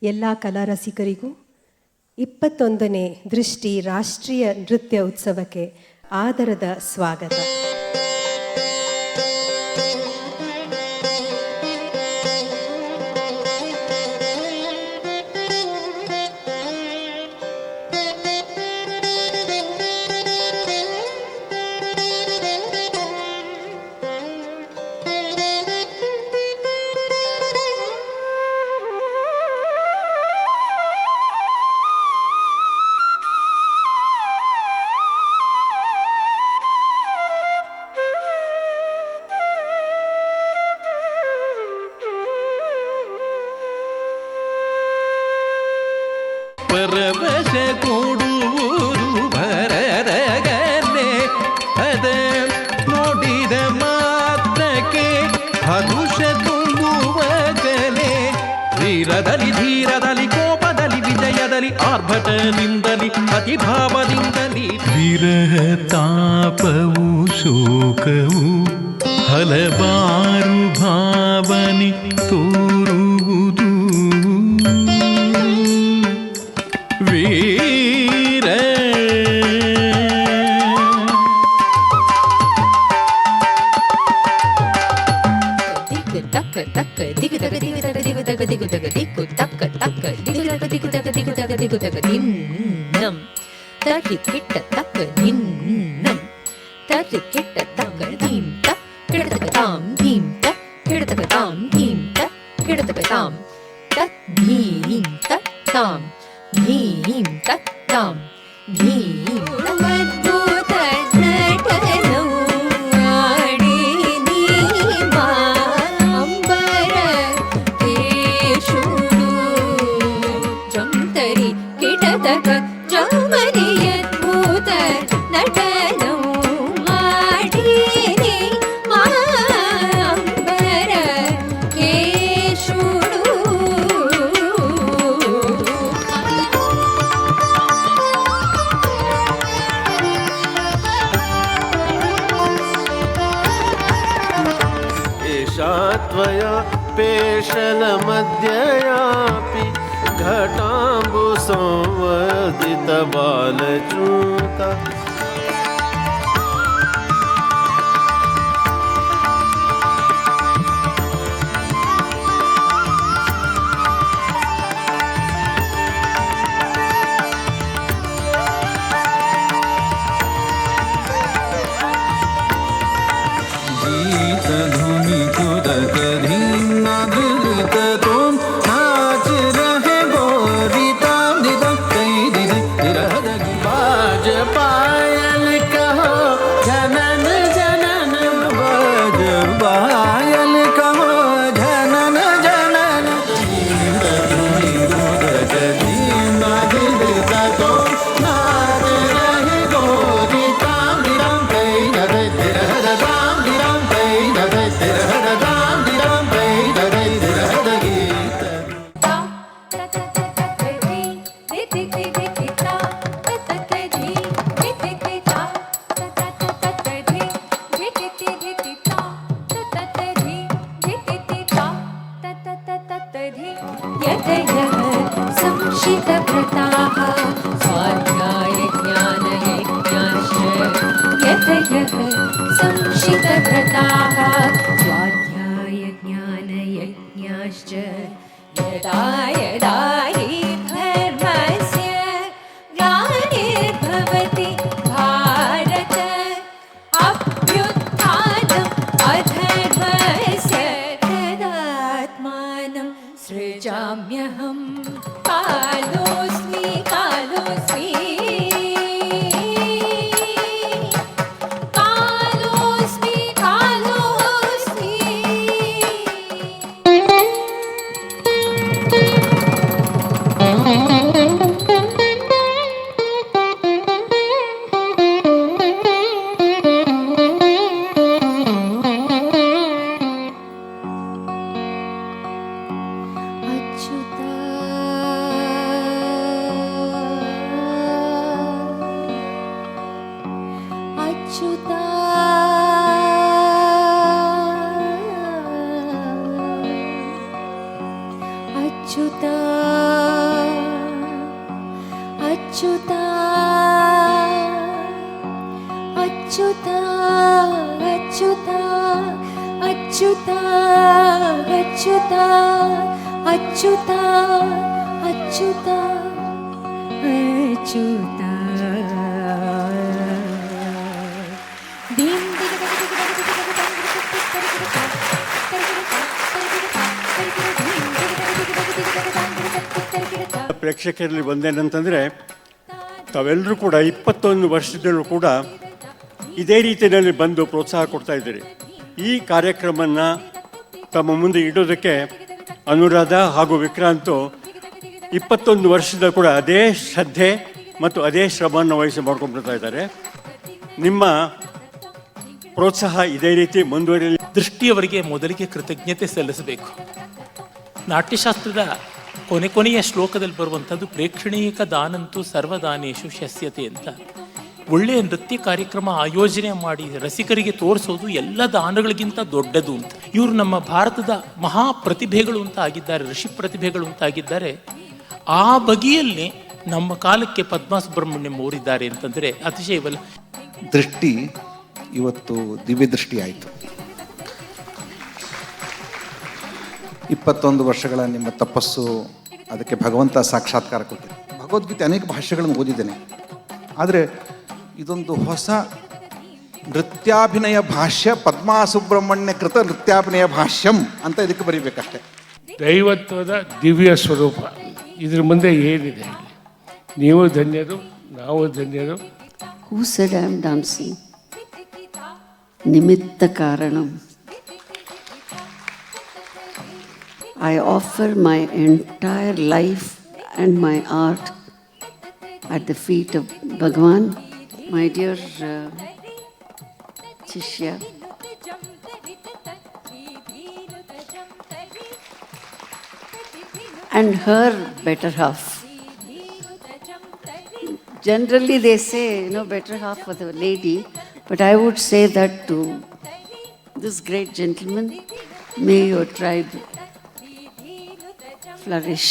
ಎಲ್ಲ ಕಲಾ ರಸಿಕರಿಗೂ 21ನೇ ದೃಷ್ಟಿ ರಾಷ್ಟ್ರೀಯ ನೃತ್ಯ ಉತ್ಸವಕ್ಕೆ ಆದರದ ಸ್ವಾಗತ. ಪರವಶ ಕೊಡುವುದು ಭರರಗನೆ ಅದ ನೋಡಿದ ಮಾತ್ರಕ್ಕೆ ಹರುಷ ತುಂಬುವ ಕಲೆ. ಧೀರದಲ್ಲಿ ಧೀರದಲ್ಲಿ ಕೋಪದಲ್ಲಿ ವಿಜಯದಲ್ಲಿ ಆರ್ಭಟದಿಂದಲಿ ಅತಿಭಾವದಿಂದಲಿ ವಿರಹ ತಾಪವು ಶೋಕವು ಹಲವಾರು ಭಾವನೆ ತೋರುವುದು. ವೀರ ತಕ್ಕ ತಕ್ಕ ದಿಗು ತಗ ದಿಗು ತಗ ದಿಗು ತಗ ದಿಗು ತಗ ದಿಕ್ಕು ತಕ್ಕ ತಕ್ಕ ದಿಗು ತಗ ದಿಗು ತಗ ದಿಗು ತಗ ದಿಗು ತಗ ದಿನ್ನಂ ತರಿ ಕಿಟ್ಟ ತಕ್ಕ ದಿನ್ನಂ ತರಿ ಕಿಟ್ಟ ತಕ್ಕ ಧೀಂ ತ ಕಿಡತಕ ತಾಂ ಧೀಂ ತ ಕಿಡತಕ ತಾಂ ಧೀಂ ತ ಕಿಡತಕ ತಾಂ ತತ್ ಧೀಂ ತ ತಾಂ ಧೀಂ ತತ್ ತಾಂ ಧೀಂ ಅದ್ಭುತ ನಟನೌ ಆಡಿ ನೀಮಾ ಅಂಬರ ಕೇಶುಡು ಜಂತರಿ ಕಿಟತಕ ಜಮನಿ ಅದ್ಭುತ ನಟನೌ ಆಡಿ ನೀಮಾ ಅಂಬರ ಕೇಶುಡು. त्वया पेशलमध्ययापि घटाम्बु संवर्धितबालचूता संशितव्रताः स्वाध्यायज्ञानयज्ञाश्च यतयः संशितव्रताः स्वाध्यायज्ञानयज्ञाश्च यदा यदा हि धर्मस्य ग्लानिर्भवति भारत अभ्युत्थानम् अधर्मस्य तदात्मानं सृजाम्यहम्. कालोऽस्मि कालोऽस्मि कालोऽस्मि कालोऽस्मि. अच्युता अच्युता अच्युता अच्युता अच्युता अच्युता अच्युता अच्युता अच्युता दीन ಪ್ರೇಕ್ಷಕರಲ್ಲಿ ಬಂದೇನಂತಂದರೆ ತಾವೆಲ್ಲರೂ ಕೂಡ 21 ವರ್ಷದಲ್ಲೂ ಕೂಡ ಇದೇ ರೀತಿಯಲ್ಲಿ ಬಂದು ಪ್ರೋತ್ಸಾಹ ಕೊಡ್ತಾ ಇದ್ದೀರಿ. ಈ ಕಾರ್ಯಕ್ರಮವನ್ನು ತಮ್ಮ ಮುಂದೆ ಇಡೋದಕ್ಕೆ ಅನುರಾಧ ಹಾಗೂ ವಿಕ್ರಾಂತು 21 ವರ್ಷದ ಕೂಡ ಅದೇ ಶ್ರದ್ಧೆ ಮತ್ತು ಅದೇ ಶ್ರಮವನ್ನು ವಹಿಸಿ ಮಾಡ್ಕೊಂಡ್ಬಿಡ್ತಾ ಇದ್ದಾರೆ. ನಿಮ್ಮ ಪ್ರೋತ್ಸಾಹ ಇದೇ ರೀತಿ ಮುಂದುವರಿಯಲಿ. ದೃಷ್ಟಿಯವರಿಗೆ ಮೊದಲಿಗೆ ಕೃತಜ್ಞತೆ ಸಲ್ಲಿಸಬೇಕು. ನಾಟ್ಯಶಾಸ್ತ್ರದ ಕೊನೆಯ ಶ್ಲೋಕದಲ್ಲಿ ಬರುವಂಥದ್ದು ಪ್ರೇಕ್ಷಣೀಯಕ ದಾನಂತೂ ಸರ್ವದಾನೇಶು ಶಸ್ಯತೆ ಅಂತ. ಒಳ್ಳೆಯ ನೃತ್ಯ ಕಾರ್ಯಕ್ರಮ ಆಯೋಜನೆ ಮಾಡಿ ರಸಿಕರಿಗೆ ತೋರಿಸೋದು ಎಲ್ಲ ದಾನಗಳಿಗಿಂತ ದೊಡ್ಡದು ಅಂತ. ಇವರು ನಮ್ಮ ಭಾರತದ ಮಹಾ ಪ್ರತಿಭೆಗಳು ಅಂತ ಆಗಿದ್ದಾರೆ, ಋಷಿ ಪ್ರತಿಭೆಗಳು ಅಂತ ಆಗಿದ್ದಾರೆ. ಆ ಬಗೆಯಲ್ಲಿ ನಮ್ಮ ಕಾಲಕ್ಕೆ ಪದ್ಮಾ ಸುಬ್ರಹ್ಮಣ್ಯಂ ಅವರಿದ್ದಾರೆ ಅಂತಂದರೆ ಅತಿಶಯವಲ್ಲ. ದೃಷ್ಟಿ ಇವತ್ತು ದಿವ್ಯ ದೃಷ್ಟಿ ಆಯಿತು. 21 ವರ್ಷಗಳ ನಿಮ್ಮ ತಪಸ್ಸು, ಅದಕ್ಕೆ ಭಗವಂತ ಸಾಕ್ಷಾತ್ಕಾರ ಕೊಟ್ಟಿದೆ. ಭಗವದ್ಗೀತೆ ಅನೇಕ ಭಾಷೆಗಳನ್ನು ಓದಿದ್ದೇನೆ, ಆದರೆ ಇದೊಂದು ಹೊಸ ನೃತ್ಯಾಭಿನಯ ಭಾಷ್ಯ, ಪದ್ಮಾ ಸುಬ್ರಹ್ಮಣ್ಯ ಕೃತ ನೃತ್ಯಾಭಿನಯ ಭಾಷ್ಯಂ ಅಂತ ಇದಕ್ಕೆ ಬರೀಬೇಕಷ್ಟೆ. ದೈವತ್ವದ ದಿವ್ಯ ಸ್ವರೂಪ ಇದ್ರ ಮುಂದೆ ಏನಿದೆ? ನೀವು ಧನ್ಯರು, ನಾವು ಧನ್ಯರು. Who said I am dancing? Nimitta Karanam. I offer my entire life and my art at the feet of Bhagavan, my dear Shishya. And her better half. Generally they say, better half for the lady, but I would say that to this great gentleman, may your tribe flourish.